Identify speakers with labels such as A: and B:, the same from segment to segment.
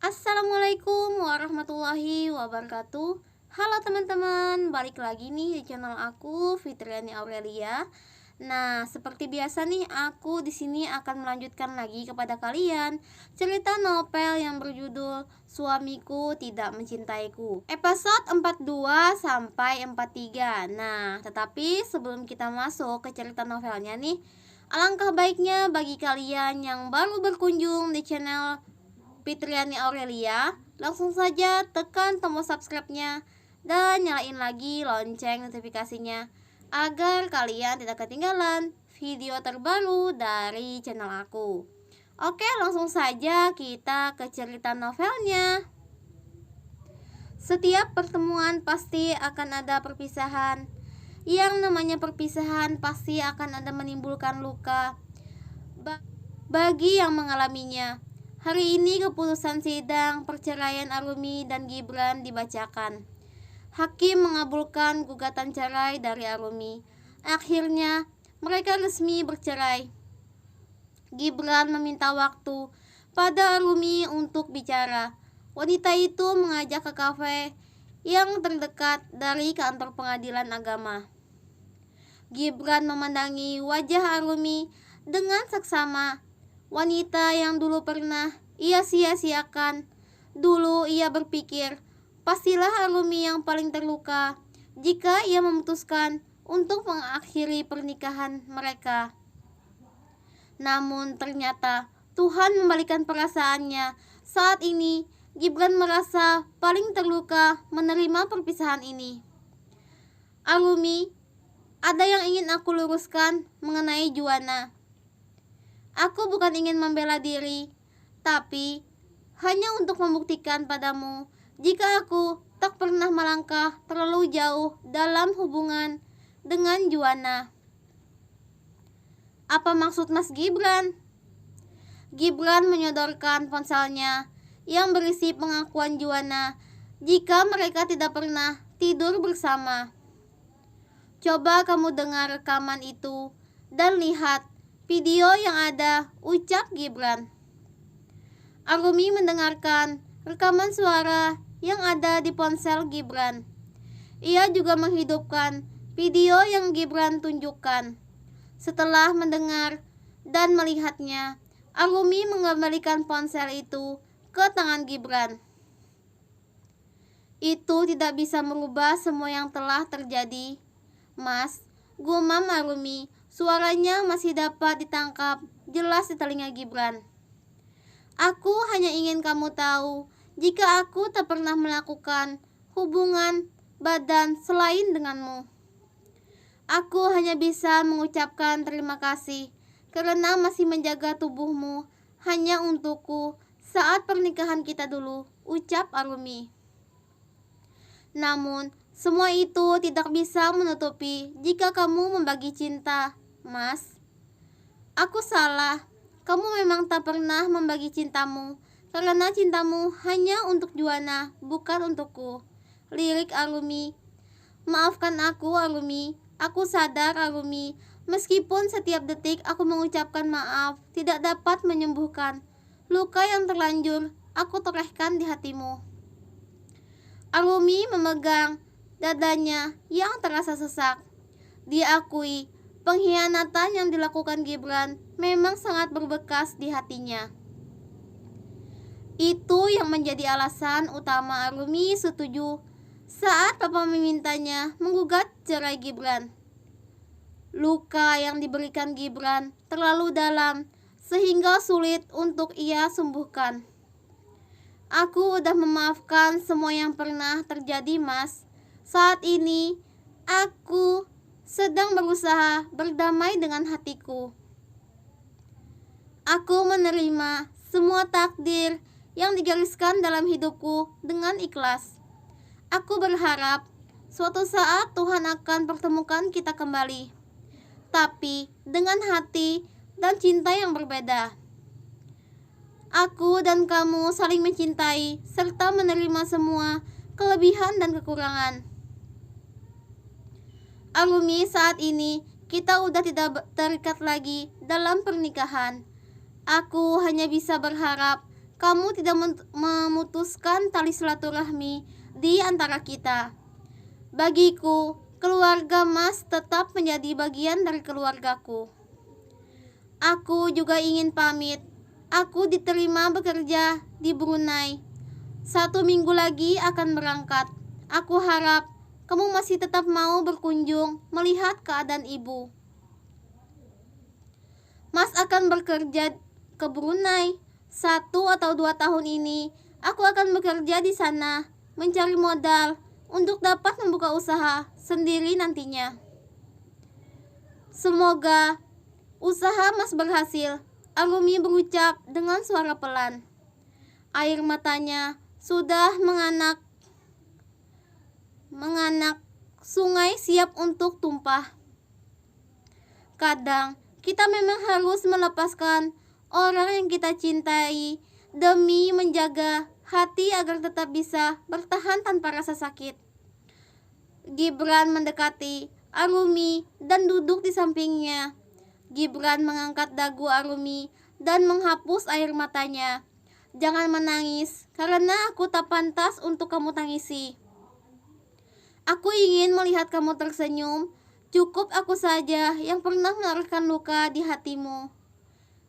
A: Assalamualaikum warahmatullahi wabarakatuh. Halo teman-teman, balik lagi nih di channel aku, Fitriani Aurelia. Nah, seperti biasa nih, aku di sini akan melanjutkan lagi kepada kalian cerita novel yang berjudul Suamiku Tidak Mencintaiku. Episode 42 sampai 43. Nah, tetapi sebelum kita masuk ke cerita novelnya nih, alangkah baiknya bagi kalian yang baru berkunjung di channel Fitriani Aurelia, langsung saja tekan tombol subscribe-nya dan nyalain lagi lonceng notifikasinya agar kalian tidak ketinggalan video terbaru dari channel aku. Oke, langsung saja kita ke cerita novelnya. Setiap pertemuan pasti akan ada perpisahan. Yang namanya perpisahan pasti akan ada menimbulkan luka bagi yang mengalaminya. Hari ini keputusan sidang perceraian Arumi dan Gibran dibacakan. Hakim mengabulkan gugatan cerai dari Arumi. Akhirnya mereka resmi bercerai. Gibran meminta waktu pada Arumi untuk bicara. Wanita itu mengajak ke kafe yang terdekat dari kantor pengadilan agama. Gibran memandangi wajah Arumi dengan seksama. Wanita yang dulu pernah ia sia-siakan. Dulu ia berpikir, pastilah Arumi yang paling terluka jika ia memutuskan untuk mengakhiri pernikahan mereka. Namun ternyata Tuhan membalikan perasaannya. Saat ini Gibran merasa paling terluka menerima perpisahan ini. Arumi, ada yang ingin aku luruskan mengenai Juwana. Aku bukan ingin membela diri, tapi hanya untuk membuktikan padamu jika aku tak pernah melangkah terlalu jauh dalam hubungan dengan Juwana. Apa maksud Mas Gibran? Gibran menyodorkan ponselnya yang berisi pengakuan Juwana jika mereka tidak pernah tidur bersama. Coba kamu dengar rekaman itu dan lihat video yang ada, ucap Gibran. Arumi mendengarkan rekaman suara yang ada di ponsel Gibran. Ia juga menghidupkan video yang Gibran tunjukkan. Setelah mendengar dan melihatnya, Arumi mengembalikan ponsel itu ke tangan Gibran. Itu tidak bisa merubah semua yang telah terjadi, Mas, gumam Arumi. Suaranya masih dapat ditangkap jelas di telinga Gibran. Aku hanya ingin kamu tahu, jika aku tak pernah melakukan hubungan badan selain denganmu. Aku hanya bisa mengucapkan terima kasih karena masih menjaga tubuhmu hanya untukku saat pernikahan kita dulu, ucap Arumi. Namun, semua itu tidak bisa menutupi jika kamu membagi cinta, Mas. Aku salah. Kamu memang tak pernah membagi cintamu karena cintamu hanya untuk Juwana, bukan untukku. Lirik Arumi. Maafkan aku, Arumi. Aku sadar, Arumi. Meskipun setiap detik aku mengucapkan maaf tidak dapat menyembuhkan luka yang terlanjur aku torehkan di hatimu. Arumi memegang dadanya yang terasa sesak. Dia akui pengkhianatan yang dilakukan Gibran memang sangat berbekas di hatinya. Itu yang menjadi alasan utama Arumi setuju saat papa memintanya menggugat cerai Gibran. Luka yang diberikan Gibran terlalu dalam sehingga sulit untuk ia sembuhkan. Aku udah memaafkan semua yang pernah terjadi, Mas. Saat ini aku sedang berusaha berdamai dengan hatiku. Aku menerima semua takdir yang digariskan dalam hidupku dengan ikhlas. Aku berharap suatu saat Tuhan akan pertemukan kita kembali, tapi dengan hati dan cinta yang berbeda. Aku dan kamu saling mencintai serta menerima semua kelebihan dan kekurangan. Arumi, saat ini kita udah tidak terikat lagi dalam pernikahan. Aku hanya bisa berharap kamu tidak memutuskan tali silaturahmi di antara kita. Bagiku, keluarga Mas tetap menjadi bagian dari keluargaku. Aku juga ingin pamit. Aku diterima bekerja di Brunei. 1 minggu lagi akan berangkat. Aku harap kamu masih tetap mau berkunjung melihat keadaan ibu. Mas akan bekerja ke Brunei 1 atau 2 tahun ini. Aku akan bekerja di sana, mencari modal untuk dapat membuka usaha sendiri nantinya. Semoga usaha Mas berhasil, Arumi berucap dengan suara pelan. Air matanya sudah menganak. Sungai siap untuk tumpah. Kadang kita memang harus melepaskan orang yang kita cintai demi menjaga hati agar tetap bisa bertahan tanpa rasa sakit. Gibran mendekati Arumi dan duduk di sampingnya. Gibran mengangkat dagu Arumi dan menghapus air matanya. Jangan menangis, karena aku tak pantas untuk kamu tangisi. Aku ingin melihat kamu tersenyum. Cukup aku saja yang pernah menaruhkan luka di hatimu.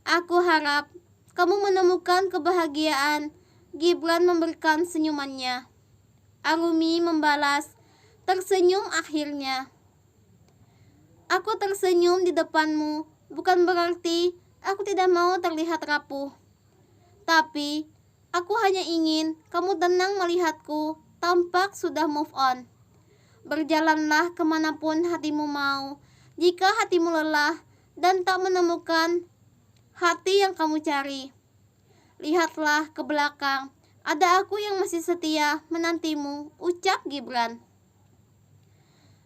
A: Aku harap kamu menemukan kebahagiaan. Gibran memberikan senyumannya. Arumi membalas, tersenyum akhirnya. Aku tersenyum di depanmu, bukan berarti aku tidak mau terlihat rapuh. Tapi, aku hanya ingin kamu tenang melihatku, tampak sudah move on. Berjalanlah kemanapun hatimu mau. Jika hatimu lelah dan tak menemukan hati yang kamu cari, lihatlah ke belakang. Ada aku yang masih setia menantimu, ucap Gibran.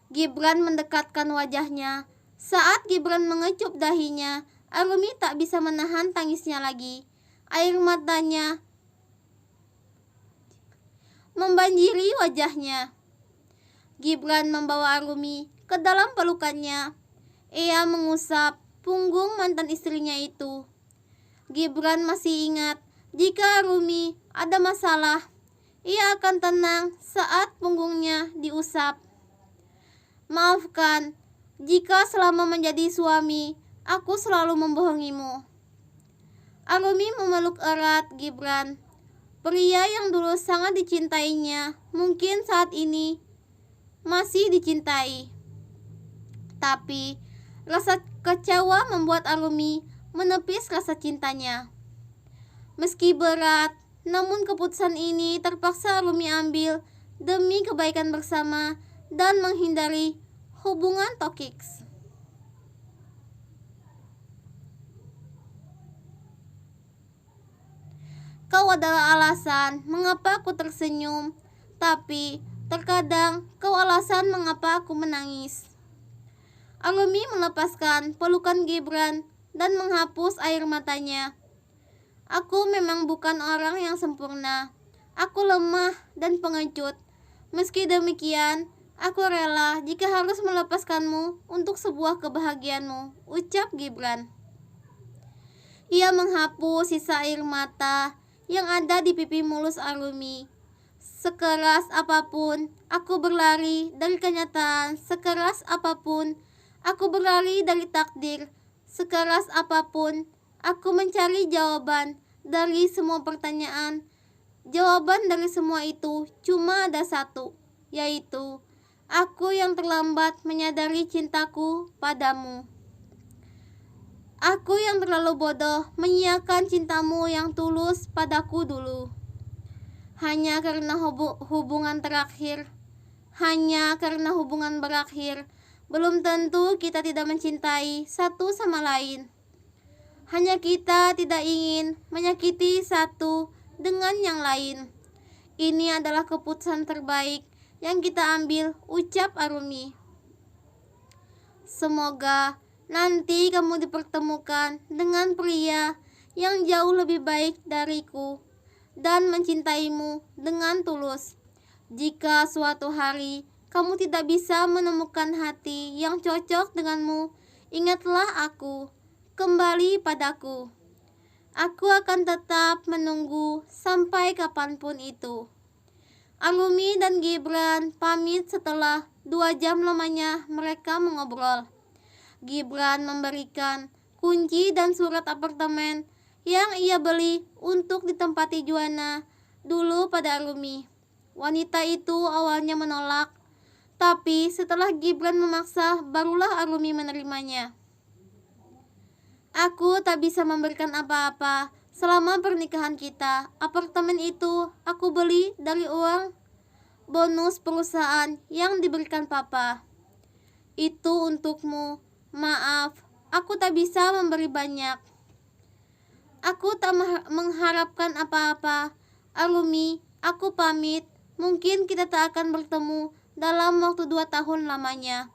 A: Gibran mendekatkan wajahnya. Saat Gibran mengecup dahinya, Arumi tak bisa menahan tangisnya lagi. Air matanya membanjiri wajahnya. Gibran membawa Arumi ke dalam pelukannya. Ia mengusap punggung mantan istrinya itu. Gibran masih ingat, jika Arumi ada masalah, ia akan tenang saat punggungnya diusap. Maafkan, jika selama menjadi suami, aku selalu membohongimu. Arumi memeluk erat Gibran. Pria yang dulu sangat dicintainya, mungkin saat ini masih dicintai. Tapi rasa kecewa membuat Arumi menepis rasa cintanya. Meski berat, namun keputusan ini terpaksa Arumi ambil demi kebaikan bersama dan menghindari hubungan toksik. Kau adalah alasan mengapa aku tersenyum, tapi terkadang kau alasan mengapa aku menangis. Arumi melepaskan pelukan Gibran dan menghapus air matanya. Aku memang bukan orang yang sempurna. Aku lemah dan pengecut. Meski demikian, aku rela jika harus melepaskanmu untuk sebuah kebahagiaanmu, ucap Gibran. Ia menghapus sisa air mata yang ada di pipi mulus Arumi. Sekeras apapun, aku berlari dari kenyataan. Sekeras apapun, aku berlari dari takdir. Sekeras apapun, aku mencari jawaban dari semua pertanyaan. Jawaban dari semua itu cuma ada satu, yaitu aku yang terlambat menyadari cintaku padamu. Aku yang terlalu bodoh menyiakan cintamu yang tulus padaku dulu. Hanya karena hubungan berakhir, belum tentu kita tidak mencintai satu sama lain. Hanya kita tidak ingin menyakiti satu dengan yang lain. Ini adalah keputusan terbaik yang kita ambil, ucap Arumi. Semoga nanti kamu dipertemukan dengan pria yang jauh lebih baik dariku dan mencintaimu dengan tulus. Jika suatu hari kamu tidak bisa menemukan hati yang cocok denganmu, ingatlah aku, kembali padaku. Aku akan tetap menunggu sampai kapanpun itu. Arumi dan Gibran pamit setelah 2 jam lamanya mereka mengobrol. Gibran memberikan kunci dan surat apartemen yang ia beli untuk ditempati Juana dulu pada Arumi. Wanita itu awalnya menolak, tapi setelah Gibran memaksa barulah Arumi menerimanya. Aku tak bisa memberikan apa-apa selama pernikahan kita. Apartemen itu aku beli dari uang bonus perusahaan yang diberikan papa. Itu untukmu. Maaf, aku tak bisa memberi banyak. Aku tak mengharapkan apa-apa. Arumi, aku pamit. Mungkin kita tak akan bertemu dalam waktu 2 tahun lamanya.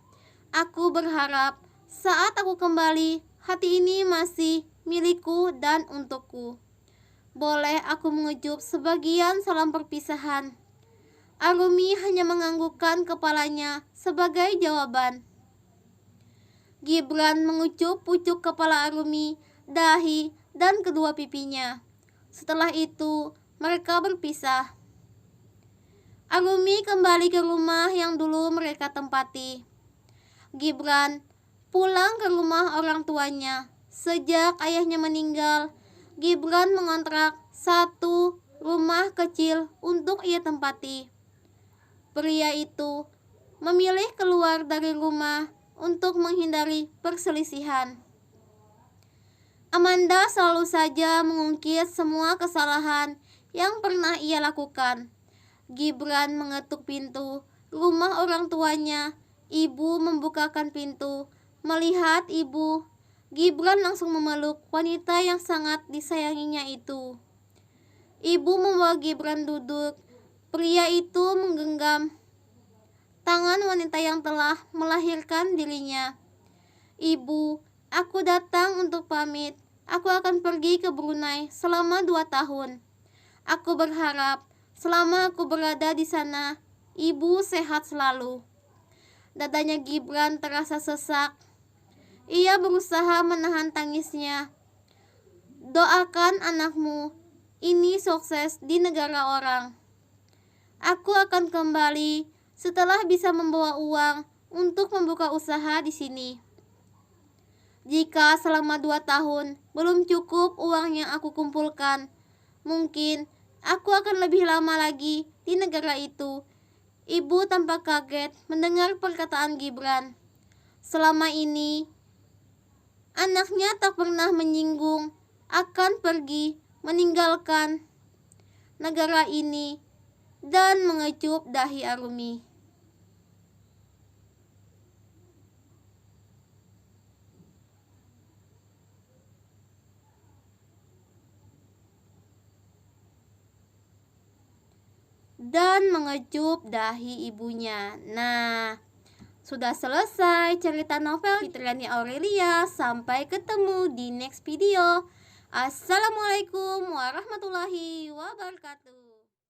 A: Aku berharap saat aku kembali, hati ini masih milikku dan untukku. Boleh aku mengucup sebagian salam perpisahan? Arumi hanya menganggukkan kepalanya sebagai jawaban. Gibran mengucup pucuk kepala Arumi, dahi, dan kedua pipinya. Setelah itu, mereka berpisah. Arumi kembali ke rumah yang dulu mereka tempati. Gibran pulang ke rumah orang tuanya. Sejak ayahnya meninggal, Gibran mengontrak satu rumah kecil untuk ia tempati. Pria itu memilih keluar dari rumah untuk menghindari perselisihan. Amanda selalu saja mengungkit semua kesalahan yang pernah ia lakukan. Gibran mengetuk pintu rumah orang tuanya. Ibu membukakan pintu. Melihat ibu, Gibran langsung memeluk wanita yang sangat disayanginya itu. Ibu membawa Gibran duduk. Pria itu menggenggam tangan wanita yang telah melahirkan dirinya. Ibu, aku datang untuk pamit. Aku akan pergi ke Brunei selama 2 tahun. Aku berharap selama aku berada di sana, ibu sehat selalu. Dadanya Gibran terasa sesak. Ia berusaha menahan tangisnya. Doakan anakmu ini sukses di negara orang. Aku akan kembali setelah bisa membawa uang untuk membuka usaha di sini. Jika selama 2 tahun belum cukup uang yang aku kumpulkan, mungkin aku akan lebih lama lagi di negara itu. Ibu tampak kaget mendengar perkataan Gibran. Selama ini, anaknya tak pernah menyinggung akan pergi meninggalkan negara ini dan mengecup dahi Arumi. Dan mengecup dahi ibunya. Nah, sudah selesai cerita novel Fitriani Aurelia. Sampai ketemu di next video. Assalamualaikum warahmatullahi wabarakatuh.